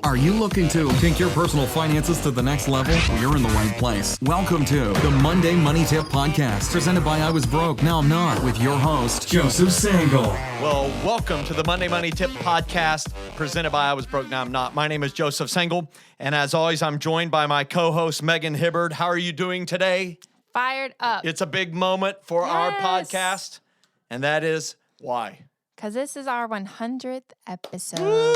Are you looking to take your personal finances to the next level? Well, you're in the right place. Welcome to the Monday Money Tip Podcast, presented by I Was Broke, Now I'm Not, with your host, Joseph Sangle. Well, welcome to the Monday Money Tip Podcast, presented by I Was Broke, Now I'm Not. My name is Joseph Sangle, and as always, I'm joined by my co-host, Megan Hibbard. How are you doing today? Fired up. It's a big moment for our podcast, and that is why? Because this is our 100th episode. Woo!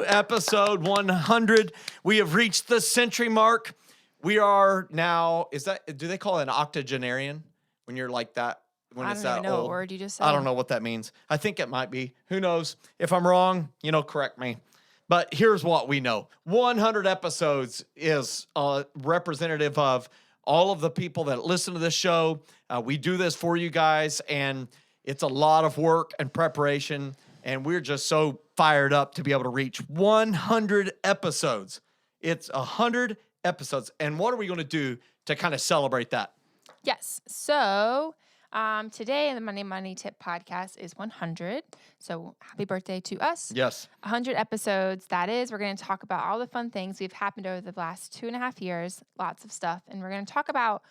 Episode 100. We have reached the century mark. We are now, do they call it an octogenarian when you're like that? When I it's don't that even know old? what word you just said. I don't know what that means. I think it might be. Who knows? If I'm wrong, correct me. But here's what we know. 100 episodes is representative of all of the people that listen to this show. We do this for you guys, and it's a lot of work and preparation, and we're just so fired up to be able to reach 100 episodes. It's 100 episodes, and what are we going to do to kind of celebrate that? Yes. So today the Monday Money Tip Podcast is 100. So happy birthday to us. Yes. 100 episodes. That is, we're going to talk about all the fun things we've happened over the last 2.5 years. Lots of stuff. And we're going to talk about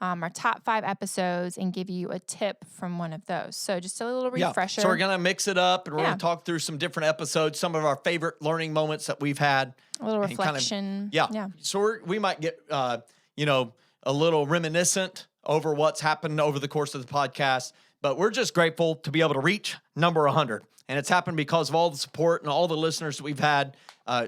our top 5 episodes and give you a tip from one of those. So just a little refresher. So we're going to mix it up, and we're going to talk through some different episodes, some of our favorite learning moments that we've had. A little reflection. Yeah. So we might get, a little reminiscent over what's happened over the course of the podcast, but we're just grateful to be able to reach number 100. And it's happened because of all the support and all the listeners that we've had.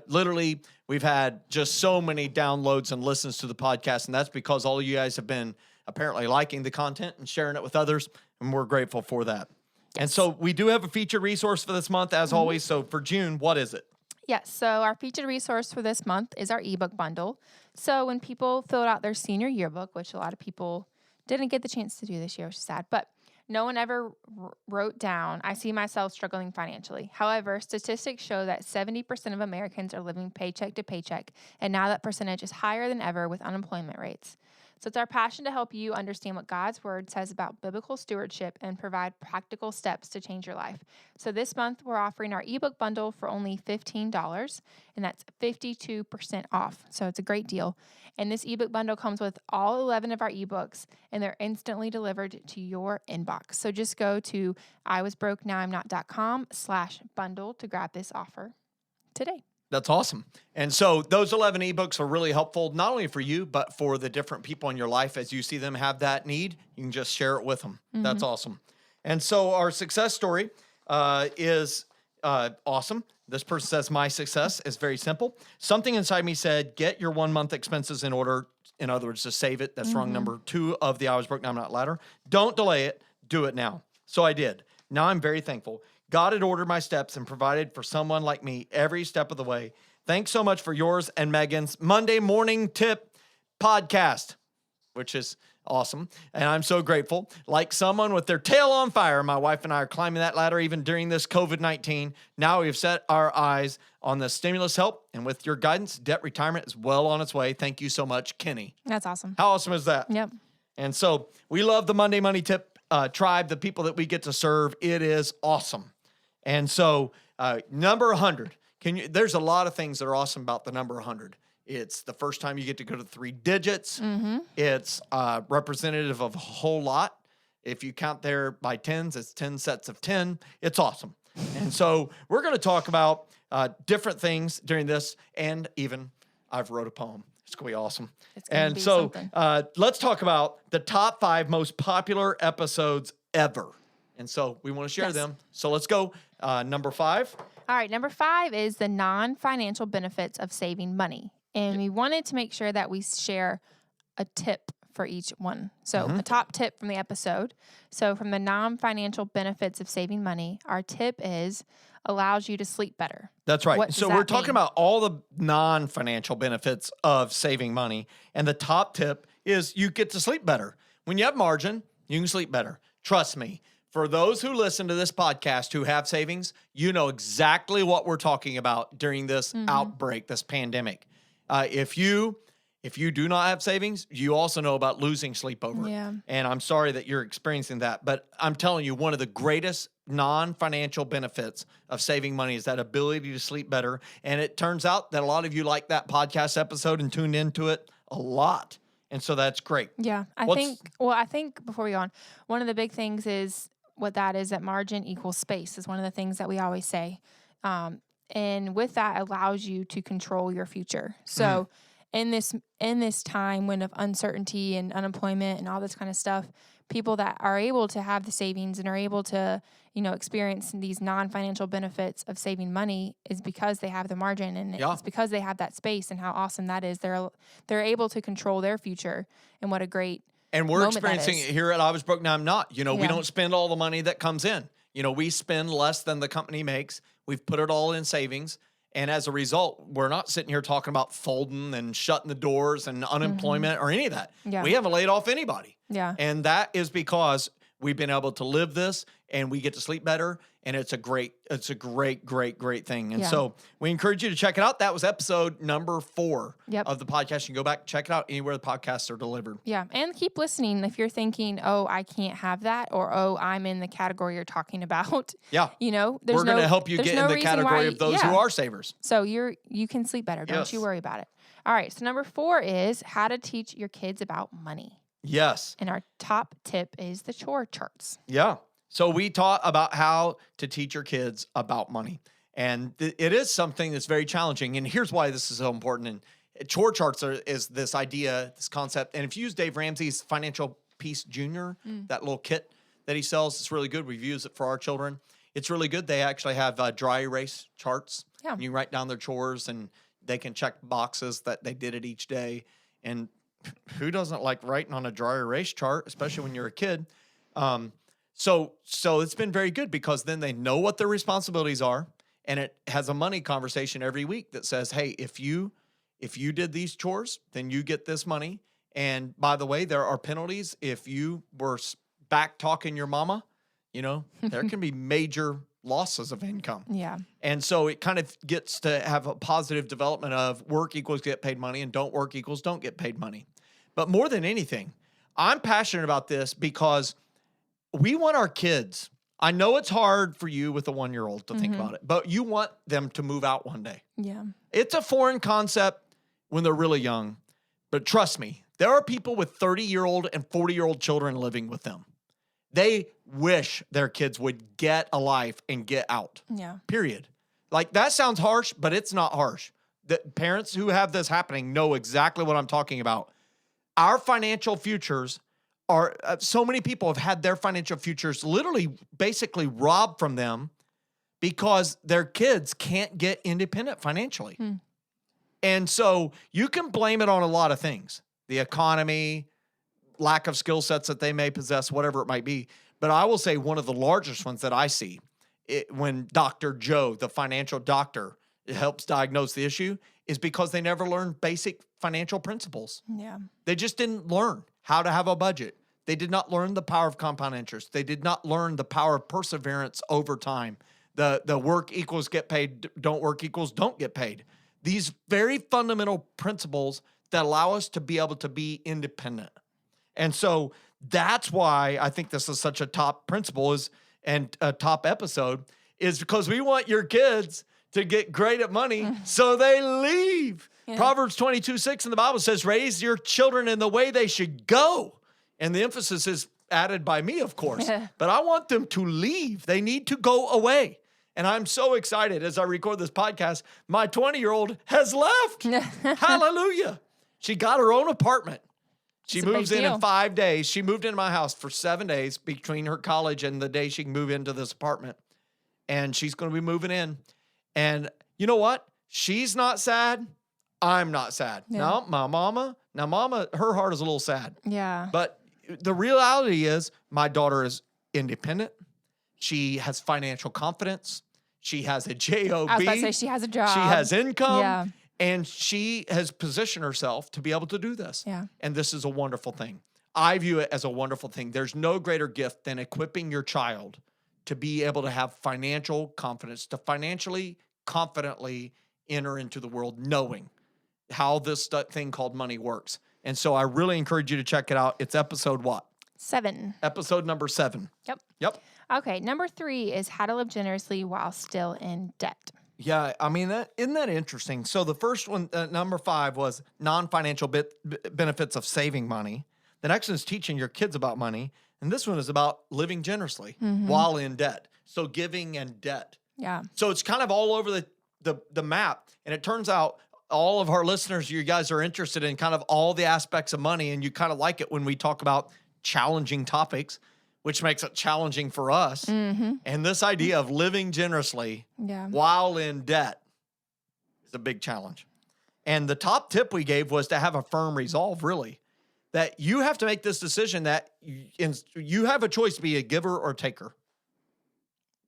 Literally, we've had just so many downloads and listens to the podcast, and that's because all of you guys have been apparently liking the content and sharing it with others, and we're grateful for that. Yes. And so we do have a featured resource for this month, as always. So for June, what is it? Yes, so our featured resource for this month is our ebook bundle. So when people filled out their senior yearbook, which a lot of people didn't get the chance to do this year, which is sad, but no one ever wrote down, I see myself struggling financially. However, statistics show that 70% of Americans are living paycheck to paycheck, and now that percentage is higher than ever with unemployment rates. So it's our passion to help you understand what God's word says about biblical stewardship and provide practical steps to change your life. So this month, we're offering our ebook bundle for only $15, and that's 52% off. So it's a great deal. And this ebook bundle comes with all 11 of our ebooks, and they're instantly delivered to your inbox. So just go to iwasbrokenowimnot.com/bundle to grab this offer today. That's awesome. And so those 11 ebooks are really helpful, not only for you, but for the different people in your life. As you see them have that need, you can just share it with them. Mm-hmm. That's awesome. And so our success story is awesome. This person says, my success is very simple. Something inside me said, get your 1 month expenses in order. In other words, just save it. That's wrong number 2 of the I Was Broke, Now I'm Not ladder. Don't delay it. Do it now. So I did. Now I'm very thankful. God had ordered my steps and provided for someone like me every step of the way. Thanks so much for yours and Megan's Monday Morning Tip Podcast, which is awesome. And I'm so grateful. Like someone with their tail on fire, my wife and I are climbing that ladder even during this COVID-19. Now we've set our eyes on the stimulus help. And with your guidance, debt retirement is well on its way. Thank you so much, Kenny. That's awesome. How awesome is that? Yep. And so we love the Monday Money Tip tribe, the people that we get to serve. It is awesome. And so number 100, there's a lot of things that are awesome about the number 100. It's the first time you get to go to 3 digits. Mm-hmm. It's representative of a whole lot. If you count there by tens, it's 10 sets of 10. It's awesome. And so we're going to talk about different things during this, and even I've wrote a poem. It's going to be awesome. And so let's talk about the top 5 most popular episodes ever. And so we want to share them. So let's go. Number 5. All right. Number 5 is the non-financial benefits of saving money. And we wanted to make sure that we share a tip for each one. So a top tip from the episode. So from the non-financial benefits of saving money, our tip is allows you to sleep better. That's right. So we're talking about all the non-financial benefits of saving money. And the top tip is you get to sleep better. When you have margin, you can sleep better. Trust me. For those who listen to this podcast who have savings, you know exactly what we're talking about during this outbreak, this pandemic. If you If you do not have savings, you also know about losing sleep over it. Yeah. And I'm sorry that you're experiencing that. But I'm telling you, one of the greatest non-financial benefits of saving money is that ability to sleep better. And it turns out that a lot of you like that podcast episode and tuned into it a lot. And so that's great. Yeah. I think before we go on, one of the big things is that margin equals space is one of the things that we always say. And with that allows you to control your future. So in this time when of uncertainty and unemployment and all this kind of stuff, people that are able to have the savings and are able to, experience these non-financial benefits of saving money is because they have the margin, and it's because they have that space, and how awesome that is. They're able to control their future, and what a great And we're experiencing it here at I Was Broke, Now I'm Not. We don't spend all the money that comes in. We spend less than the company makes. We've put it all in savings. And as a result, we're not sitting here talking about folding and shutting the doors and unemployment or any of that. Yeah. We haven't laid off anybody. Yeah. And that is because we've been able to live this, and we get to sleep better. And it's a great, great thing. And so we encourage you to check it out. That was episode number 4 of the podcast. You can go back, check it out anywhere the podcasts are delivered. Yeah. And keep listening if you're thinking, oh, I can't have that, or, oh, I'm in the category you're talking about. Yeah. We're going to help you get in the category of those who are savers. So you can sleep better. Don't you worry about it. All right. So number 4 is how to teach your kids about money. Yes. And our top tip is the chore charts. Yeah. So we taught about how to teach your kids about money. And it is something that's very challenging. And here's why this is so important. And chore charts is this idea, this concept. And if you use Dave Ramsey's Financial Peace Jr., that little kit that he sells, it's really good. We've used it for our children. It's really good. They actually have dry erase charts. Yeah. And you write down their chores, and they can check boxes that they did it each day. And who doesn't like writing on a dry erase chart, especially when you're a kid? So it's been very good because then they know what their responsibilities are, and it has a money conversation every week that says, hey, if you did these chores, then you get this money. And by the way, there are penalties if you were back talking your mama. There can be major losses of income. Yeah. And so it kind of gets to have a positive development of work equals get paid money, and don't work equals don't get paid money. But more than anything, I'm passionate about this because we want our kids. I know it's hard for you with a 1-year-old to think about it, but you want them to move out one day. Yeah. It's a foreign concept when they're really young, but trust me, there are people with 30-year-old and 40-year-old children living with them. They wish their kids would get a life and get out. Yeah. Period. Like, that sounds harsh, but it's not harsh. The parents who have this happening know exactly what I'm talking about. Our financial futures are, so many people have had their financial futures literally basically robbed from them because their kids can't get independent financially. And so you can blame it on a lot of things, the economy, lack of skill sets that they may possess, whatever it might be. But I will say one of the largest ones that I see when Dr. Joe, the financial doctor, helps diagnose the issue is because they never learned basic financial principles. Yeah. They just didn't learn how to have a budget. They did not learn the power of compound interest. They did not learn the power of perseverance over time. The work equals get paid, don't work equals don't get paid. These very fundamental principles that allow us to be able to be independent. And so that's why I think this is such a top principle and a top episode is because we want your kids to get great at money so they leave. Yeah. Proverbs 22:6 in the Bible says, raise your children in the way they should go. And the emphasis is added by me, of course. But I want them to leave. They need to go away. And I'm so excited as I record this podcast. My 20-year-old has left. Hallelujah. She got her own apartment. She moves in 5 days. She moved into my house for 7 days between her college and the day she can move into this apartment. And she's going to be moving in. And you know what? She's not sad. I'm not sad. Yeah. Now, mama, her heart is a little sad. Yeah. But the reality is my daughter is independent. She has financial confidence. She has a job. I was about to say she has a job. She has income. Yeah. And she has positioned herself to be able to do this. Yeah. And this is a wonderful thing. I view it as a wonderful thing. There's no greater gift than equipping your child to be able to have financial confidence, to financially confidently enter into the world knowing how this thing called money works. And so I really encourage you to check it out. It's episode what? 7. Episode number 7. Yep. Okay. Number 3 is how to live generously while still in debt. Yeah, I mean, isn't that interesting? So the first one, number 5, was non-financial benefits of saving money. The next one is teaching your kids about money. And this one is about living generously while in debt. So giving and debt. Yeah. So it's kind of all over the map. And it turns out all of our listeners, you guys are interested in kind of all the aspects of money. And you kind of like it when we talk about challenging topics, which makes it challenging for us. And this idea of living generously while in debt is a big challenge. And the top tip we gave was to have a firm resolve, really, that you have to make this decision that you have a choice to be a giver or taker.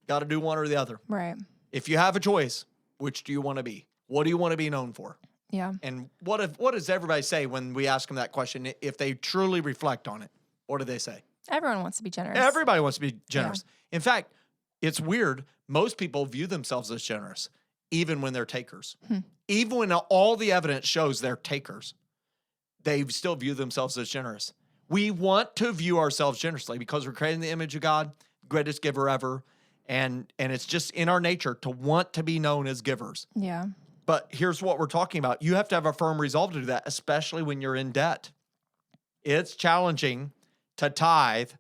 Got to do one or the other. Right. If you have a choice, which do you want to be? What do you want to be known for? Yeah. And what does everybody say when we ask them that question? If they truly reflect on it, what do they say? Everyone wants to be generous. Everybody wants to be generous. Yeah. In fact, it's weird. Most people view themselves as generous, even when they're takers. Even when all the evidence shows they're takers, they still view themselves as generous. We want to view ourselves generously because we're created in the image of God, greatest giver ever. And it's just in our nature to want to be known as givers. Yeah. But here's what we're talking about. You have to have a firm resolve to do that, especially when you're in debt. It's challenging to tithe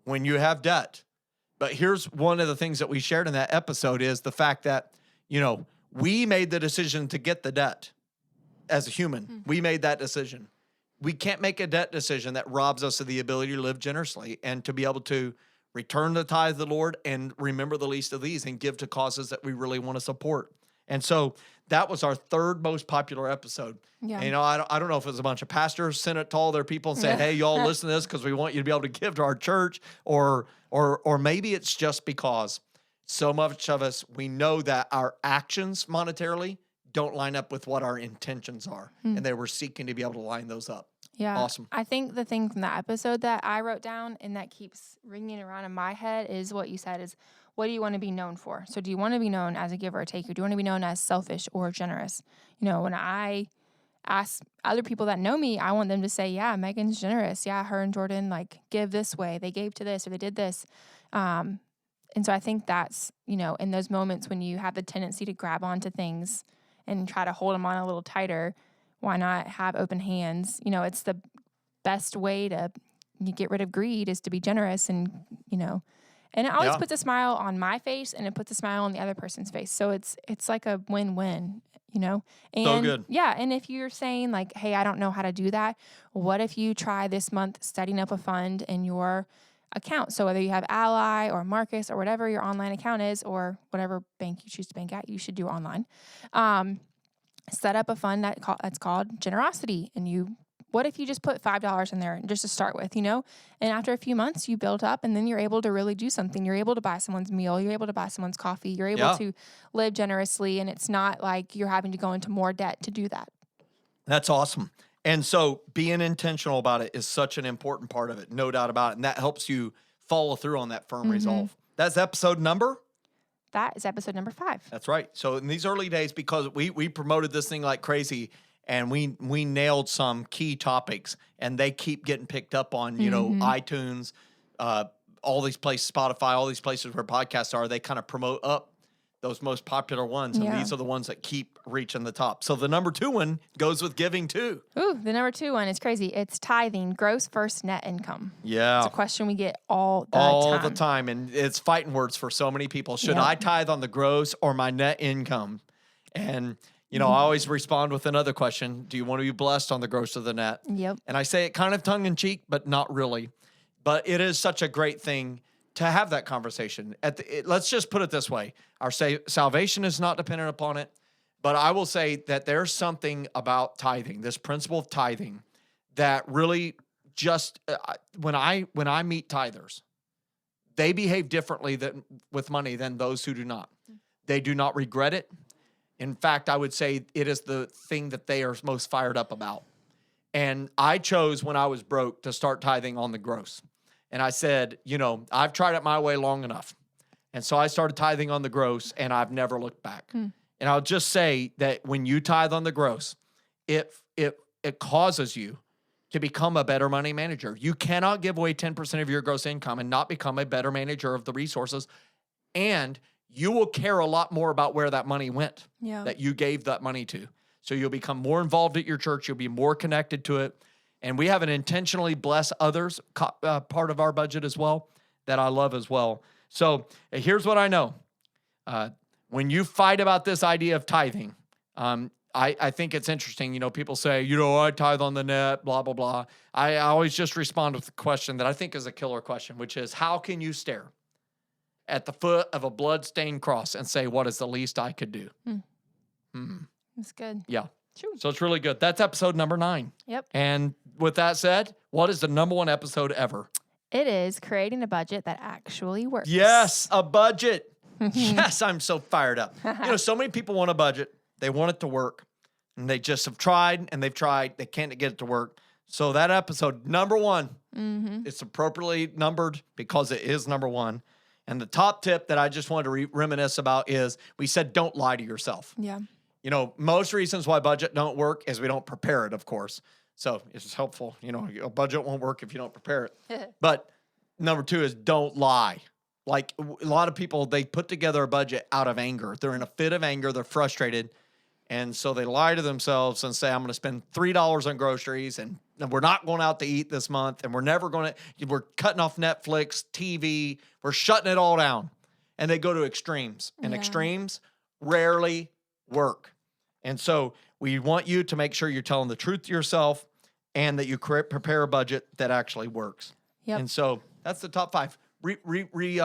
when you have debt. But here's one of the things that we shared in that episode is the fact that, we made the decision to get the debt as a human. We made that decision. We can't make a debt decision that robs us of the ability to live generously and to be able to return the tithe of the Lord and remember the least of these and give to causes that we really want to support. And so that was our 3rd most popular episode. Yeah. And, I don't know if it was a bunch of pastors sent it to all their people and said, hey, y'all listen to this because we want you to be able to give to our church, or maybe it's just because so much of us, we know that our actions monetarily don't line up with what our intentions are. And they were seeking to be able to line those up. Yeah. Awesome. I think the thing from that episode that I wrote down and that keeps ringing around in my head is what you said is, what do you want to be known for? So do you want to be known as a giver or taker? Do you want to be known as selfish or generous? When I ask other people that know me, I want them to say, yeah, Megan's generous. Yeah, her and Jordan give this way. They gave to this or they did this. And so I think that's, in those moments when you have the tendency to grab onto things and try to hold them on a little tighter, why not have open hands? It's the best way to get rid of greed is to be generous and it always puts a smile on my face and it puts a smile on the other person's face. So it's like a win-win, And so good. Yeah. And if you're saying hey, I don't know how to do that. What if you try this month setting up a fund in your account? So whether you have Ally or Marcus or whatever your online account is, or whatever bank you choose to bank at, you should do online. Set up a fund that's called Generosity. And what if you just put $5 in there just to start with, And after a few months you build up and then you're able to really do something. You're able to buy someone's meal. You're able to buy someone's coffee. You're able to live generously. And it's not like you're having to go into more debt to do that. That's awesome. And so being intentional about it is such an important part of it, no doubt about it. And that helps you follow through on that firm resolve. That's episode number? That is episode number 5. That's right. So in these early days, because we promoted this thing like crazy and we nailed some key topics and they keep getting picked up on, iTunes, all these places, Spotify, all these places where podcasts are, they kind of promote up those most popular ones. And these are the ones that keep reaching the top. So the number 2 one goes with giving too. Ooh, the number 2 one is crazy. It's tithing, gross versus net income. Yeah. It's a question we get all the time. And it's fighting words for so many people. Should I tithe on the gross or my net income? And, I always respond with another question. Do you want to be blessed on the gross or the net? Yep. And I say it kind of tongue in cheek, but not really. But it is such a great thing to have that conversation. Let's just put it this way. Our salvation is not dependent upon it, but I will say that there's something about tithing, this principle of tithing, that really just, when I meet tithers, they behave differently with money than those who do not. They do not regret it. In fact, I would say it is the thing that they are most fired up about. And I chose when I was broke to start tithing on the gross. And I said, I've tried it my way long enough. And so I started tithing on the gross, and I've never looked back. And I'll just say that when you tithe on the gross, it causes you to become a better money manager. You cannot give away 10% of your gross income and not become a better manager of the resources. And you will care a lot more about where that money went, that you gave that money to. So you'll become more involved at your church. You'll be more connected to it. And we have an intentionally bless others part of our budget as well that I love as well. So here's what I know. When you fight about this idea of tithing, I think it's interesting. People say, I tithe on the net, blah, blah, blah. I always just respond with the question that I think is a killer question, which is, how can you stare at the foot of a blood-stained cross and say, what is the least I could do? That's good. Yeah. True. So it's really good. That's episode number 9. Yep. And with that said, what is the number 1 episode ever? It is creating a budget that actually works. Yes, a budget. Yes, I'm so fired up. So many people want a budget. They want it to work. And they just have tried and they've tried. They can't get it to work. So that episode, number 1, it's appropriately numbered because it is number 1. And the top tip that I just wanted to reminisce about is we said, don't lie to yourself. Yeah. Most reasons why budget don't work is we don't prepare it, of course. So it's helpful. A budget won't work if you don't prepare it. But number 2 is don't lie. Like a lot of people, they put together a budget out of anger. They're in a fit of anger. They're frustrated. And so they lie to themselves and say, I'm going to spend $3 on groceries and we're not going out to eat this month. And we're cutting off Netflix, TV. We're shutting it all down. And they go to extremes. And extremes rarely work. And so we want you to make sure you're telling the truth to yourself and that you prepare a budget that actually works. Yep. And so that's the top 5. Reread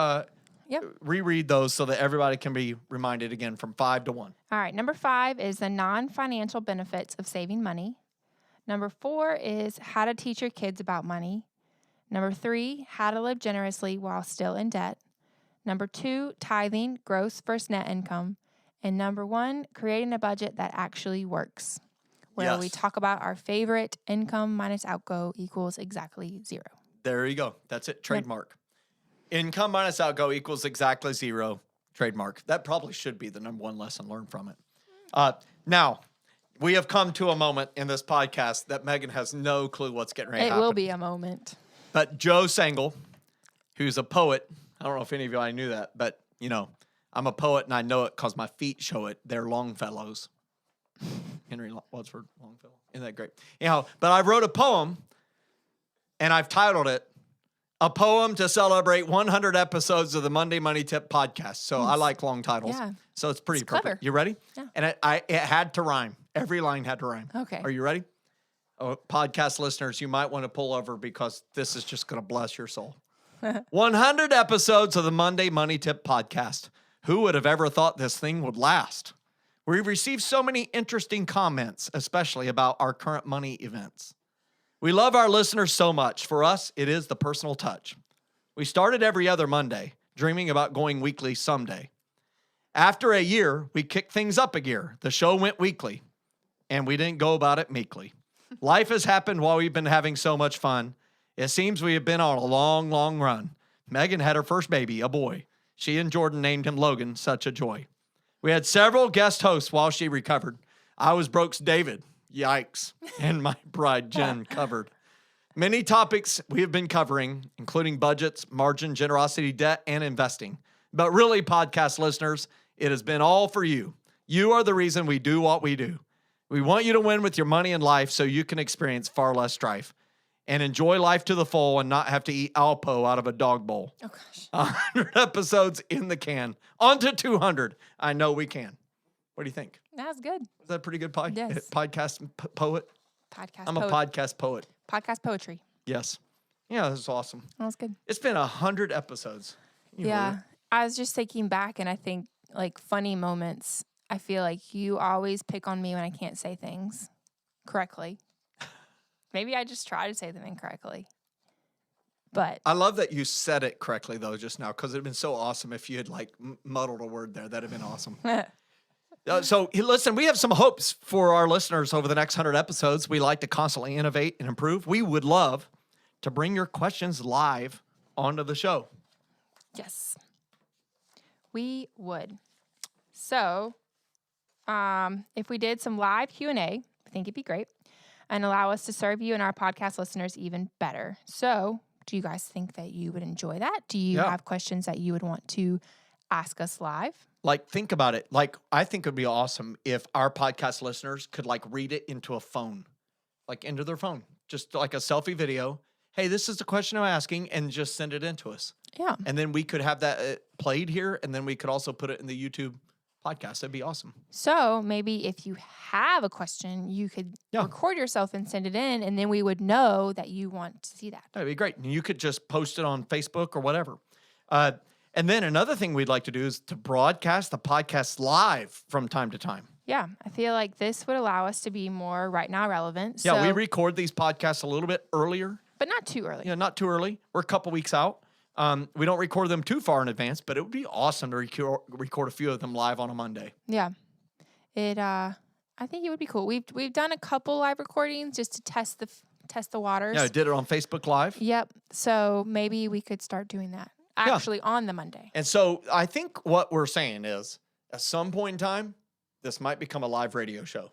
those so that everybody can be reminded again from 5 to 1. All right. Number 5 is the non-financial benefits of saving money. Number 4 is how to teach your kids about money. Number 3, how to live generously while still in debt. Number 2, tithing, gross versus net income. And number 1, creating a budget that actually works, where we talk about our favorite income minus outgo equals exactly 0. There you go. That's it. Trademark. Income minus outgo equals exactly 0. Trademark. That probably should be the number 1 lesson learned from it. Now, we have come to a moment in this podcast that Megan has no clue what's getting ready to happen. It will be a moment. But Joe Sengel, who's a poet, I don't know if any of you knew that, but, I'm a poet and I know it because my feet show it. They're Longfellows. Henry Wadsworth Longfellow. Isn't that great? But I wrote a poem and I've titled it, A Poem to Celebrate 100 Episodes of the Monday Money Tip Podcast. So I like long titles. Yeah. So it's pretty perfect. Clever. You ready? Yeah. And it had to rhyme. Every line had to rhyme. Okay. Are you ready? Podcast listeners, you might want to pull over because this is just going to bless your soul. 100 episodes of the Monday Money Tip Podcast. Who would have ever thought this thing would last? We've received so many interesting comments, especially about our current money events. We love our listeners so much. For us, it is the personal touch. We started every other Monday, dreaming about going weekly someday. After a year, we kicked things up a gear. The show went weekly, and we didn't go about it meekly. Life has happened while we've been having so much fun. It seems we have been on a long, long run. Megan had her first baby, a boy. She and Jordan named him Logan, such a joy. We had several guest hosts while she recovered. I was Broke's David, yikes, and my bride Jen covered. Many topics we have been covering, including budgets, margin, generosity, debt, and investing. But really, podcast listeners, it has been all for you. You are the reason we do what we do. We want you to win with your money and life so you can experience far less strife and enjoy life to the full and not have to eat Alpo out of a dog bowl. Oh, gosh. 100 episodes in the can. On to 200. I know we can. What do you think? That's good. Is that a pretty good Yes. podcast poet? Podcast I'm poet. a podcast poet. Podcast poetry. Yes. Yeah, this is awesome. That was good. It's been 100 episodes. You believe Yeah. it? I was just thinking back, and I think, like, funny moments, I feel like you always pick on me when I can't say things correctly. Maybe I just try to say them incorrectly. But I love that you said it correctly, though, just now, because it would have been so awesome if you had, like, muddled a word there. That would have been awesome. So, listen, we have some hopes for our listeners over the next 100 episodes. We like to constantly innovate and improve. We would love to bring your questions live onto the show. yes, we would. So, if we did some live Q&A with think it'd be great and allow us to serve you and our podcast listeners even better. So do you guys think that you would enjoy that? Do you have questions that you would want to ask us live? Like, think about it. Like, I think it would be awesome if our podcast listeners could like read it into a phone, like into their phone, just like a selfie video. Hey, this is the question I'm asking, and just send it in to us. Yeah. And then we could have that played here, and then we could also put it in the YouTube podcast. That'd be awesome. So maybe if you have a question, you could record yourself and send it in, and then we would know that you want to see that. That'd be great. And you could just post it on Facebook or whatever. And then another thing we'd like to do is to broadcast the podcast live from time to time. Yeah, I feel like this would allow us to be more right now relevant. Yeah, we record these podcasts a little bit earlier. But not too early. Yeah, not too early. We're a couple weeks out. We don't record them too far in advance, but it would be awesome to record a few of them live on a Monday. Yeah. I think it would be cool. We've done a couple live recordings just to test the waters. Yeah, I did it on Facebook Live. Yep. So maybe we could start doing that actually on the Monday. And so I think what we're saying is at some point in time, this might become a live radio show.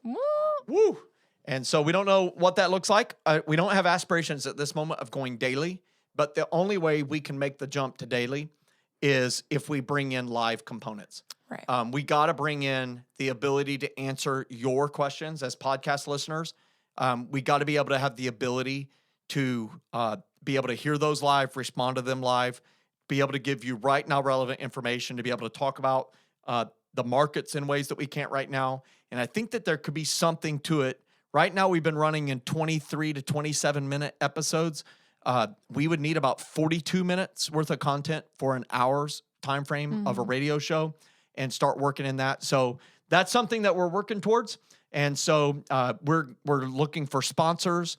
Woo! And so we don't know what that looks like. We don't have aspirations at this moment of going daily, but the only way we can make the jump to daily is if we bring in live components. Right. We got to bring in the ability to answer your questions as podcast listeners. We got to be able to have the ability to be able to hear those live, respond to them live, be able to give you right now relevant information, to be able to talk about the markets in ways that we can't right now. And I think that there could be something to it. Right now, we've been running in 23 to 27-minute episodes. We would need about 42 minutes worth of content for an hour's time frame of a radio show and start working in that. So that's something that we're working towards. And so we're looking for sponsors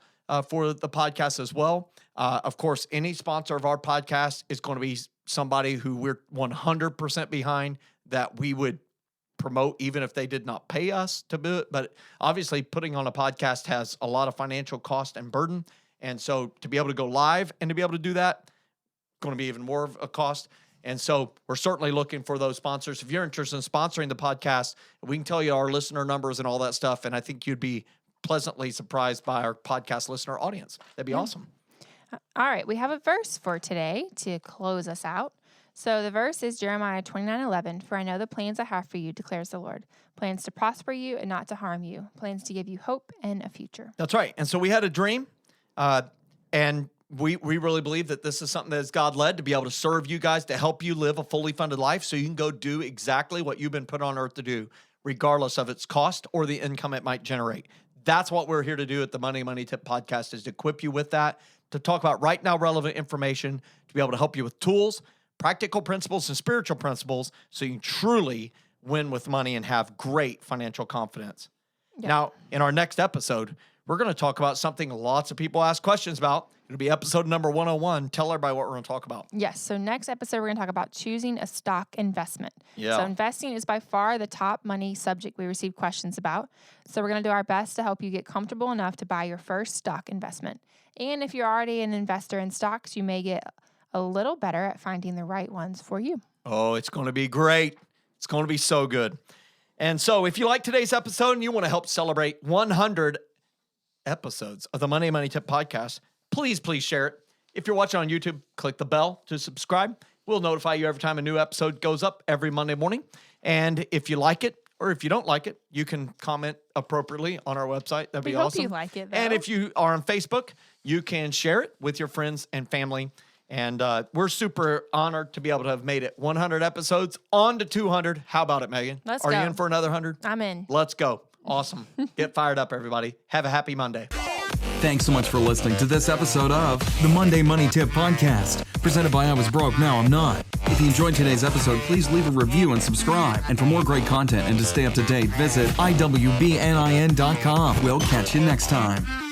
for the podcast as well. Of course, any sponsor of our podcast is going to be somebody who we're 100% behind, that we would promote even if they did not pay us to do it. But obviously putting on a podcast has a lot of financial cost and burden. And so to be able to go live and to be able to do that, going to be even more of a cost. And so we're certainly looking for those sponsors. If you're interested in sponsoring the podcast, we can tell you our listener numbers and all that stuff. And I think you'd be pleasantly surprised by our podcast listener audience. That'd be awesome. All right. We have a verse for today to close us out. So the verse is Jeremiah 29:11. For I know the plans I have for you, declares the Lord. Plans to prosper you and not to harm you. Plans to give you hope and a future. That's right. And so we had a dream, and we really believe that this is something that is God-led, to be able to serve you guys, to help you live a fully funded life so you can go do exactly what you've been put on earth to do, regardless of its cost or the income it might generate. That's what we're here to do at the Money Tip Podcast, is to equip you with that, to talk about right now relevant information, to be able to help you with tools, practical principles, and spiritual principles so you can truly win with money and have great financial confidence. Yeah. Now, in our next episode, we're going to talk about something lots of people ask questions about. It'll be episode number 101. Tell everybody what we're going to talk about. Yes. So next episode, we're going to talk about choosing a stock investment. Yeah. So investing is by far the top money subject we receive questions about. So we're going to do our best to help you get comfortable enough to buy your first stock investment. And if you're already an investor in stocks, you may get a little better at finding the right ones for you. Oh, it's going to be great. It's going to be so good. And so if you like today's episode and you want to help celebrate 100 episodes of the Money Tip Podcast, please share it. If you're watching on YouTube, click the bell to subscribe. We'll notify you every time a new episode goes up every Monday morning. And if you like it, or if you don't like it, you can comment appropriately on our website. That'd be awesome. We hope you like it, though. And if you are on Facebook, you can share it with your friends and family. And we're super honored to be able to have made it 100 episodes, on to 200. How about it, Megan? Let's go. Are you you in for another 100? I'm in. Let's go. Awesome. Get fired up, everybody. Have a happy Monday. Thanks so much for listening to this episode of the Money Tip Podcast, presented by I Was Broke, Now I'm Not. If you enjoyed today's episode, please leave a review and subscribe. And for more great content and to stay up to date, visit iwbnin.com. We'll catch you next time.